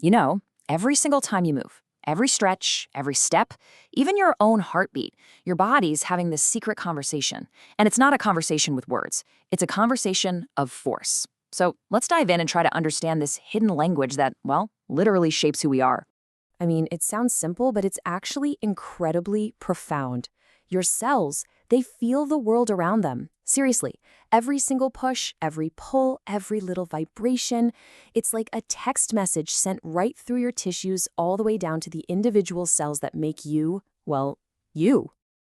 You know, every single time you move, every stretch, every step, even your own heartbeat, your body's having this secret conversation. And it's not a conversation with words, it's a conversation of force. So let's dive in and try to understand this hidden language that, well, literally shapes who we are. I mean, it sounds simple, but it's actually incredibly profound. Your cells, they feel the world around them. Seriously, every single push, every pull, every little vibration, it's like a text message sent right through your tissues all the way down to the individual cells that make you, well, you.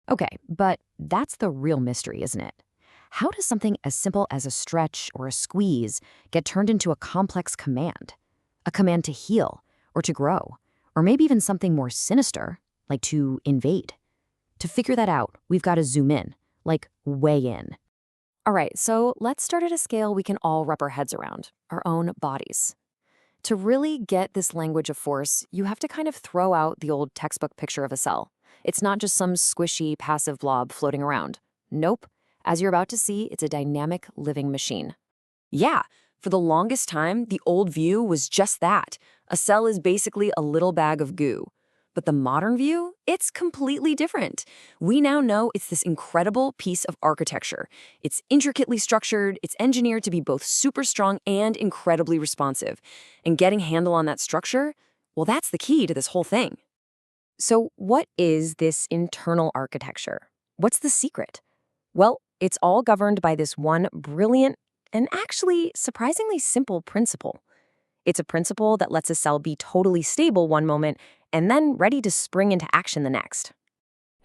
Okay, but that's the real mystery, isn't it? How does something as simple as a stretch or a squeeze get turned into a complex command? A command to heal, or to grow, or maybe even something more sinister, like to invade. To figure that out, we've got to zoom in, like way in. All right, so let's start at a scale we can all wrap our heads around, our own bodies. To really get this language of force, you have to kind of throw out the old textbook picture of a cell. It's not just some squishy, passive blob floating around. Nope. As you're about to see, it's a dynamic, living machine. Yeah, for the longest time, the old view was just that. A cell is basically a little bag of goo. But the modern view, it's completely different. We now know it's this incredible piece of architecture. It's intricately structured, it's engineered to be both super strong and incredibly responsive. And getting a handle on that structure, well, that's the key to this whole thing. So what is this internal architecture? What's the secret? Well, it's all governed by this one brilliant and actually surprisingly simple principle. It's a principle that lets a cell be totally stable one moment and then ready to spring into action the next.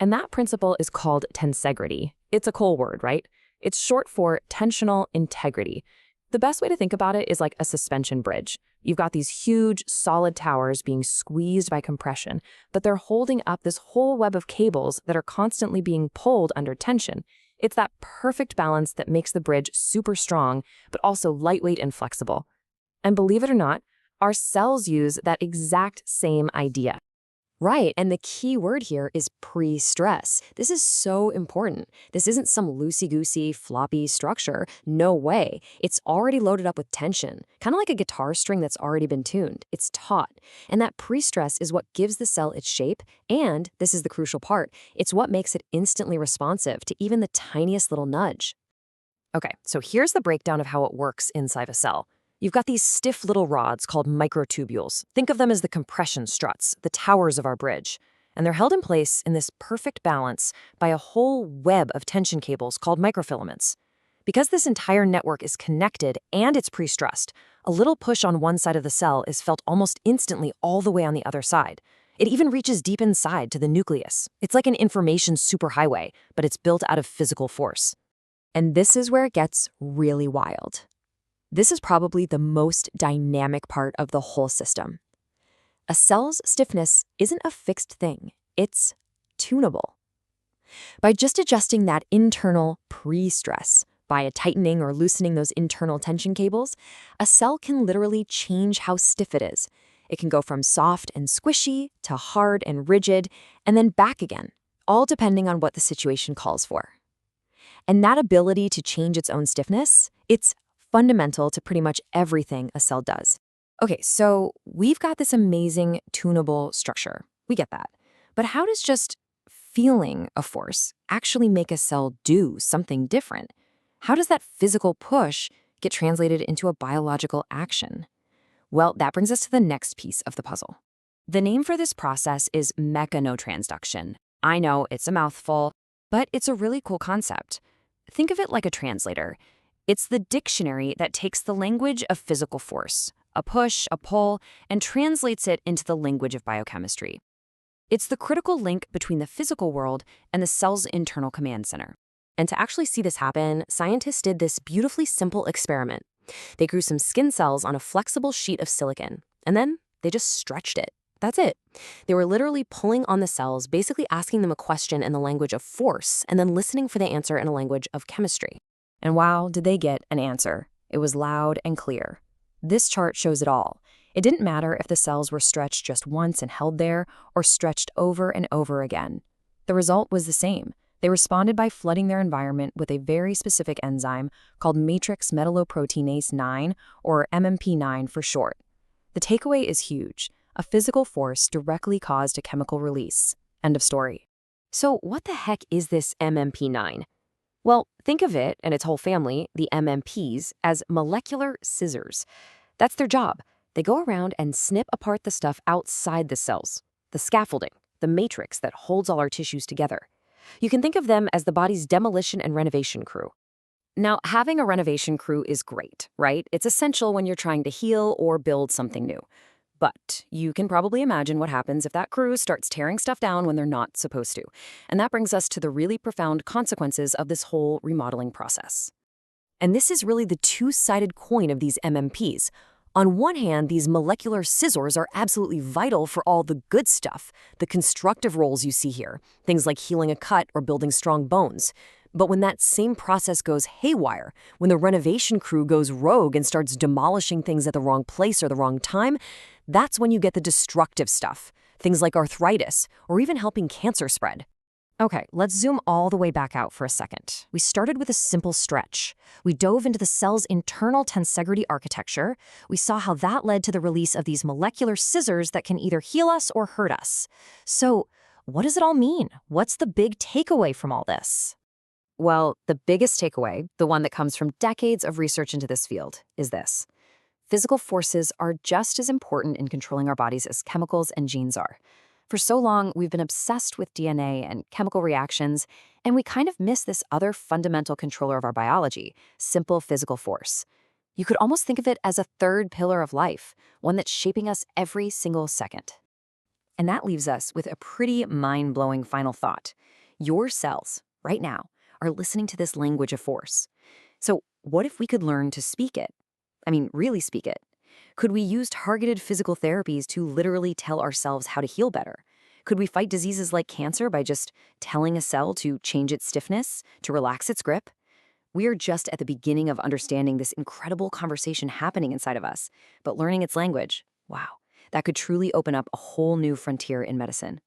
And that principle is called tensegrity. It's a cool word, right? It's short for tensional integrity. The best way to think about it is like a suspension bridge. You've got these huge, solid towers being squeezed by compression, but they're holding up this whole web of cables that are constantly being pulled under tension. It's that perfect balance that makes the bridge super strong, but also lightweight and flexible. And believe it or not, our cells use that exact same idea. Right, and the key word here is pre-stress. This is so important. This isn't some loosey-goosey, floppy structure. No way. It's already loaded up with tension, kind of like a guitar string that's already been tuned. It's taut. And that pre-stress is what gives the cell its shape, and, this is the crucial part, it's what makes it instantly responsive to even the tiniest little nudge. Okay, so here's the breakdown of how it works inside a cell. You've got these stiff little rods called microtubules. Think of them as the compression struts, the towers of our bridge. And they're held in place in this perfect balance by a whole web of tension cables called microfilaments. Because this entire network is connected and it's pre-stressed, a little push on one side of the cell is felt almost instantly all the way on the other side. It even reaches deep inside to the nucleus. It's like an information superhighway, but it's built out of physical force. And this is where it gets really wild. This is probably the most dynamic part of the whole system. A cell's stiffness isn't a fixed thing, it's tunable. By just adjusting that internal pre-stress, by tightening or loosening those internal tension cables, a cell can literally change how stiff it is. It can go from soft and squishy to hard and rigid, and then back again, all depending on what the situation calls for. And that ability to change its own stiffness, it's fundamental to pretty much everything a cell does. Okay, so we've got this amazing tunable structure. We get that. But how does just feeling a force actually make a cell do something different? How does that physical push get translated into a biological action? Well, that brings us to the next piece of the puzzle. The name for this process is mechanotransduction. I know it's a mouthful, but it's a really cool concept. Think of it like a translator. It's the dictionary that takes the language of physical force, a push, a pull, and translates it into the language of biochemistry. It's the critical link between the physical world and the cell's internal command center. And to actually see this happen, scientists did this beautifully simple experiment. They grew some skin cells on a flexible sheet of silicon, and then they just stretched it. That's it. They were literally pulling on the cells, basically asking them a question in the language of force, and then listening for the answer in a language of chemistry. And wow, did they get an answer. It was loud and clear. This chart shows it all. It didn't matter if the cells were stretched just once and held there, or stretched over and over again. The result was the same. They responded by flooding their environment with a very specific enzyme called matrix metalloproteinase 9, or MMP9 for short. The takeaway is huge. A physical force directly caused a chemical release. End of story. So what the heck is this MMP9? Well, think of it and its whole family, the MMPs, as molecular scissors. That's their job. They go around and snip apart the stuff outside the cells, the scaffolding, the matrix that holds all our tissues together. You can think of them as the body's demolition and renovation crew. Now, having a renovation crew is great, right? It's essential when you're trying to heal or build something new. But you can probably imagine what happens if that crew starts tearing stuff down when they're not supposed to. And that brings us to the really profound consequences of this whole remodeling process. And this is really the two-sided coin of these MMPs. On one hand, these molecular scissors are absolutely vital for all the good stuff, the constructive roles you see here, things like healing a cut or building strong bones. But when that same process goes haywire, when the renovation crew goes rogue and starts demolishing things at the wrong place or the wrong time, that's when you get the destructive stuff, things like arthritis or even helping cancer spread. Okay, let's zoom all the way back out for a second. We started with a simple stretch. We dove into the cell's internal tensegrity architecture. We saw how that led to the release of these molecular scissors that can either heal us or hurt us. So, what does it all mean? What's the big takeaway from all this? Well, the biggest takeaway, the one that comes from decades of research into this field, is this. Physical forces are just as important in controlling our bodies as chemicals and genes are. For so long, we've been obsessed with DNA and chemical reactions, and we kind of miss this other fundamental controller of our biology, simple physical force. You could almost think of it as a third pillar of life, one that's shaping us every single second. And that leaves us with a pretty mind-blowing final thought. Your cells, right now, are listening to this language of force. So what if we could learn to speak it? I mean, really speak it. Could we use targeted physical therapies to literally tell ourselves how to heal better? Could we fight diseases like cancer by just telling a cell to change its stiffness, to relax its grip? We are just at the beginning of understanding this incredible conversation happening inside of us, but learning its language, wow, that could truly open up a whole new frontier in medicine.